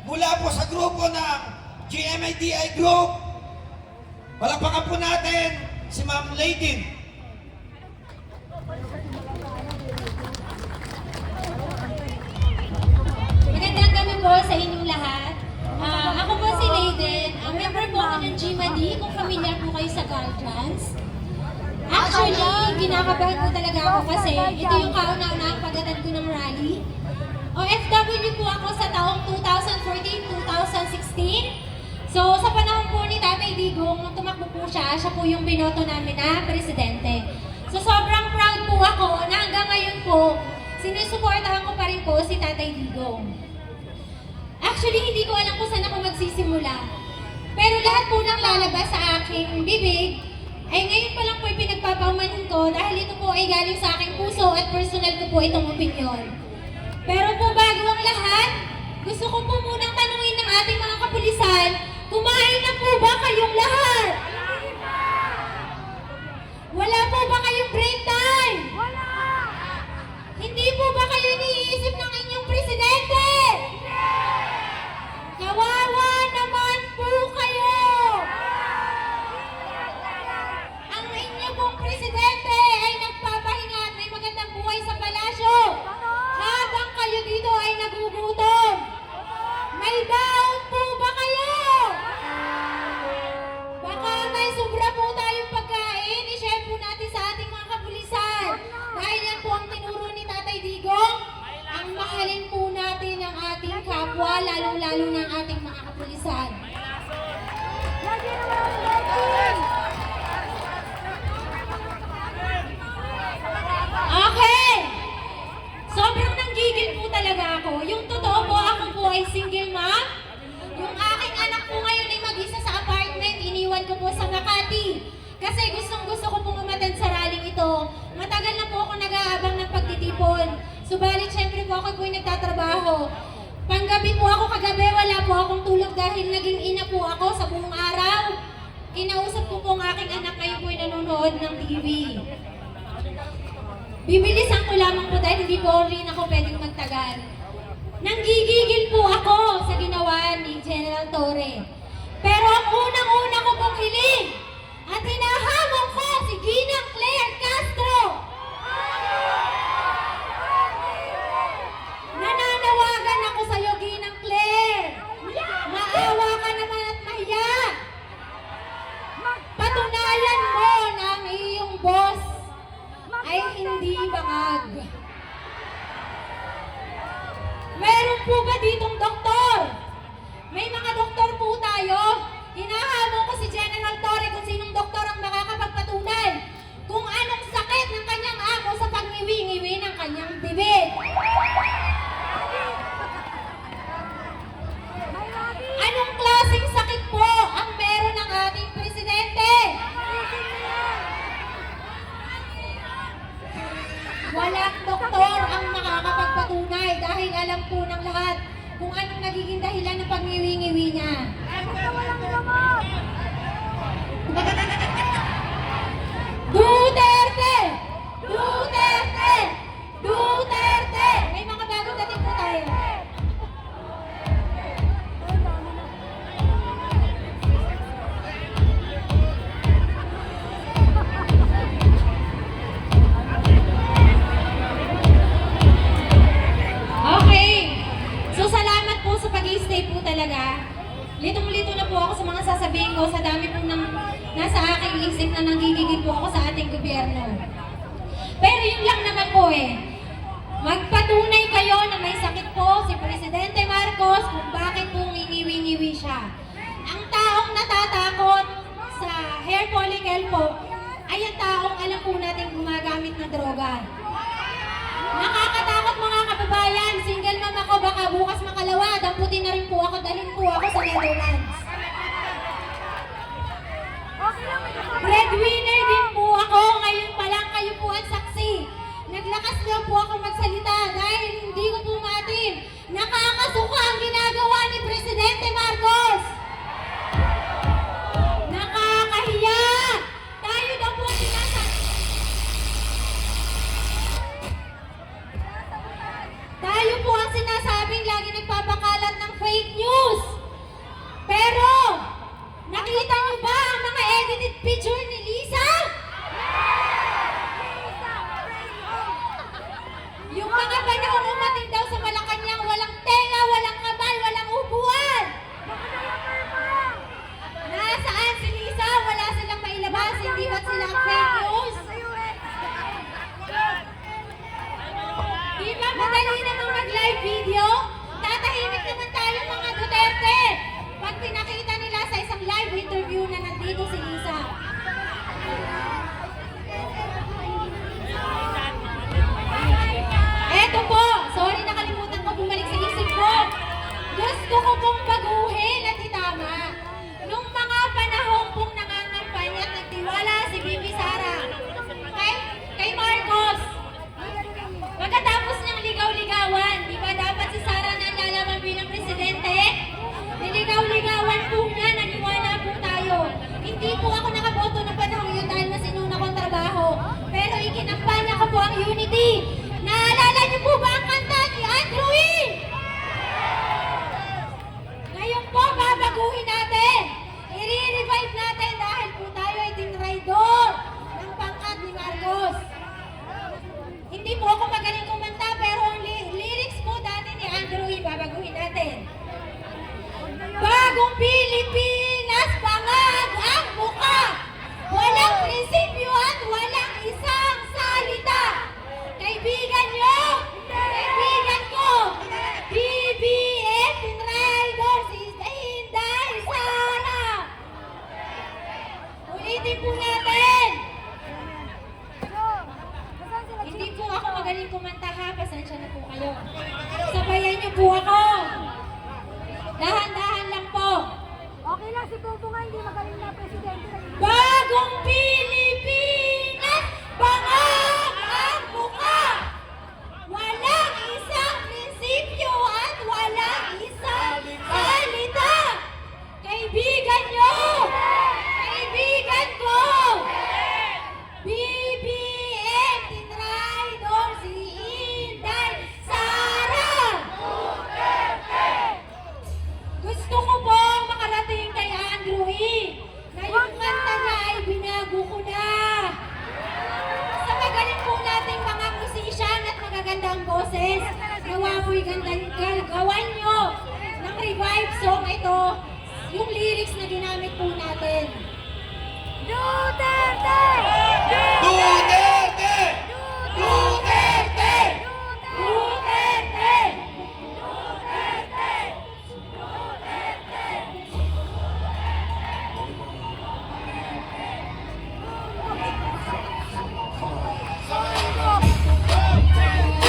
mula po sa grupo ng GMIDI Group. Palakpakan po natin si Ma'am Lady. Magandang gabi po sa inyong lahat. Ako po si Layden. Member po ako ng GMAD, kung familiar po kayo sa Guardians. Actually, kinakabahan po talaga ako kasi ito yung kauna-unahang pag-attend ko ng rally. OFW po ako sa taong 2014-2016. So, sa panahon po ni Tatay Digong, nung tumakbo po siya po yung binoto namin na presidente. So, sobrang proud po ako na hanggang ngayon po, sinusuportahan ko pa rin po si Tatay Digong. Actually, hindi ko alam kung saan ako magsisimula. Pero lahat po nang lalabas sa aking bibig, ay ngayon pa lang po yung pinagpapaumanhin ko dahil ito po ay galing sa aking puso at personal ko po itong opinion. Pero po bago ang lahat, gusto ko po munang tanungin ng ating mga kapulisan, kumain na po ba kayong lahat? Wala po ba kayong break time? Wala! Hindi po ba kayo iniisip ng inyong presidente? Kawawa naman po kayo! Ang inyo pong presidente ay nagpapahinga at may magandang buhay sa palasyo. Habang kayo dito ay nagugutom. May baon po ba kayo? Baka may sobra po tayong pagkain, i-share po natin sa ating mga kapulisan. Dahil yan po ang tinuro ni Tatay Digong, ang mahalin po natin ang ating kapwa, lalong-lalo ng ating mga kapulisan. Lagi naman! Lagi! Okay! Sobrang nanggigil po talaga ako. Yung totoo po, ako po ay single mom. Yung aking anak po ngayon ay mag-isa sa apartment. Iniwan ko po sa Makati. Kasi gustong-gusto ko pong umattend sa rallying ito. Matagal na po ako nag-aabang ng pagtitipon. Subalit, syempre po ako po ay nagtatrabaho. Panggabi po ako kagabi, wala po akong tulog dahil naging ina po ako sa buong araw. Kinausap ko po ang aking anak, kayo po ay nanonood ng TV. Bibilisan ko lamang po dahil hindi po rin ako pwedeng magtagal. Nanggigigil po ako sa ginawa ni General Torre. Pero ang unang-una ko pong hiling at hinahamon ko si Ginang Claire Castro. Nananawagan ako sa iyo, Ginang Claire. Maawa ka naman at mahiya. Patunayan mo na ang iyong boss ay hindi bangag. Meron po ba ditong doktor? May mga doktor po tayo. Hinahamon ko si General Torre kung sinong doktor ang makakapagpatunay kung anong sakit ng kanyang amo sa pagniwi-ngiwi ng kanyang bibig. May lagi! Anong klaseng sakit po ang meron ng ating presidente? Walang doktor ang makakapagpatunay dahil alam po ng lahat kung anong nagiging dahilan ng pagniwi-ngiwi niya. Basta walang gamot! Duterte! Duterte! Duterte! May mga bagong dating po tayo. Okay. So, salamat po sa pag-i-stay po talaga. Litong-lito na po ako sa mga sasabihin ko sa dami po ng nasa aking isip na nanggigigil po ako sa ating gobyerno. Pero yun lang naman po magpatunay kayo na may sakit po si Presidente Marcos kung bakit po ngingiwi-ngiwi siya. Ang taong natatakot sa hair follicle po ay ang taong alam po natin gumagamit ng droga. Nakakatakot mga kababayan, single mom ako, baka bukas makalawa, damputin na rin po ako, dalhin po ako sa Netherlands. Okay lang, may kasama! Breadwinner din po ako, ngayon pa lang kayo po ang saksi. Naglakas lang po ako magsalita dahil hindi ko po matin. Nakakasuka ang ginagawa ni Presidente Marcos. Nakakahiya! Tayo daw po ang Tayo po ang sinasabing lagi nagpapakalat ng fake news. pong baguhin at itama. Nung mga panahon pong nangangampanya at nagtiwala si Bibi Sara kay Marcos, pagkatapos niyang ligaw-ligawan, di ba dapat si Sara nalalaman bilang presidente? Niligaw-ligawan po niya, naniwala po tayo. Hindi po ako nakaboto ng panahon yun dahil mas inuna kong trabaho. Pero ikinampanya ko po ang unity. Naalala niyo po ba ang kanta ni Andrew E? Ngayon po, babaguhin natin. I-revive natin dahil po tayo ay tinraidor ng pangkat ni Marcos. Hindi po ako magaling kumanta pero ang lyrics po dati ni Andrew E, babaguhin natin. Bagong Pilipinas, pangag ang muka. Walang prinsipyo at walang isang salita. Kaibigan nyo, kaibigan ko, BBM, Tinraidors, Inday, Sara. Ulitin po natin. Hindi po ako magaling kumanta ha, pasensya na po kayo. Sabayan niyo po ako. Dahan-dahan lang po. Okay lang si Bongbong nga, hindi magaling na presidente. Bagong Pilipinas, bangag ang muka. Walang isang prinsipyo at walang isang salita. Kaibigan nyo, kaibigan ko, BBM, Tinraidor, si Inday, Sara. Gusto ko po makarating kay Andrew E. Na yung kanta niya ay binago ko na. Sa magaling po nating mga musician at magagandang boses, nawa po'y gawan nyo ng revive song ito, yung lyrics na ginamit po natin. Duterte! Duterte! Duterte!